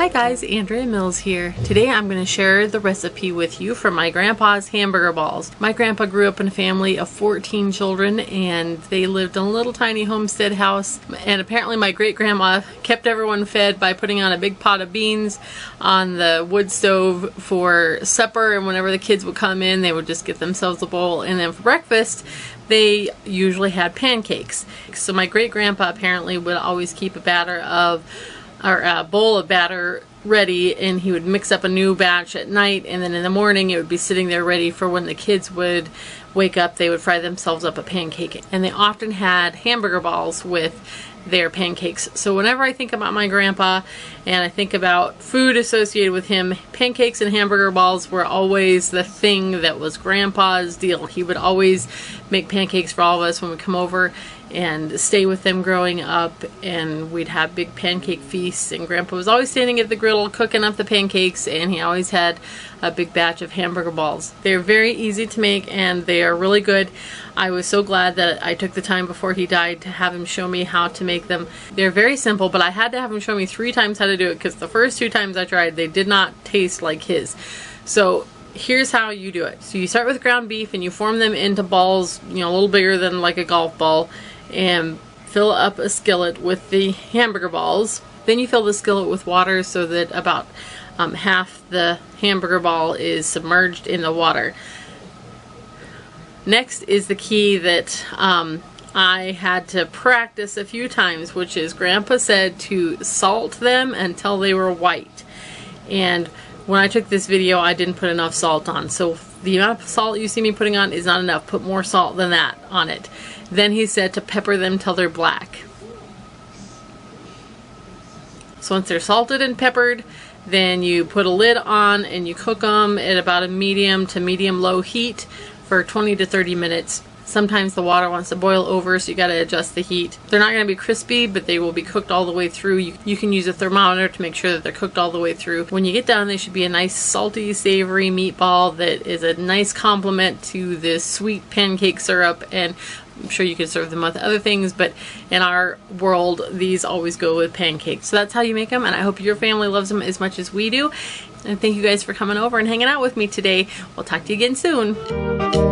Hi guys, Andrea Mills here. Today I'm going to share the recipe with you for my grandpa's hamburger balls. My grandpa grew up in a family of 14 children and they lived in a little tiny homestead house, and apparently my great grandma kept everyone fed by putting on a big pot of beans on the wood stove for supper, and whenever the kids would come in they would just get themselves a bowl, and then for breakfast they usually had pancakes. So my great grandpa apparently would always keep a bowl of batter ready, and he would mix up a new batch at night, and then in the morning it would be sitting there ready for when the kids would wake up. They would fry themselves up a pancake, and they often had hamburger balls with their pancakes. So whenever I think about my grandpa and I think about food associated with him, pancakes and hamburger balls were always the thing that was grandpa's deal. He would always make pancakes for all of us when we come over and stay with them growing up, and we'd have big pancake feasts, and grandpa was always standing at the griddle cooking up the pancakes, and he always had a big batch of hamburger balls. They're very easy to make and they are really good. I was so glad that I took the time before he died to have him show me how to make them. They're very simple, but I had to have him show me 3 times how to do it because the first 2 times I tried they did not taste like his. So here's how you do it. So you start with ground beef and you form them into balls, you know, a little bigger than like a golf ball, and fill up a skillet with the hamburger balls. Then you fill the skillet with water so that about half the hamburger ball is submerged in the water. Next is the key that I had to practice a few times, which is grandpa said to salt them until they were white. And when I took this video I didn't put enough salt on, so the amount of salt you see me putting on is not enough. Put more salt than that on it. Then he said to pepper them till they're black. So once they're salted and peppered, then you put a lid on and you cook them at about a medium to medium low heat for 20 to 30 minutes. Sometimes the water wants to boil over, so you got to adjust the heat. They're not going to be crispy, but they will be cooked all the way through. You can use a thermometer to make sure that they're cooked all the way through. When you get done, they should be a nice salty, savory meatball that is a nice complement to this sweet pancake syrup, and I'm sure you can serve them with other things, but in our world, these always go with pancakes. So that's how you make them, and I hope your family loves them as much as we do. And thank you guys for coming over and hanging out with me today. We'll talk to you again soon.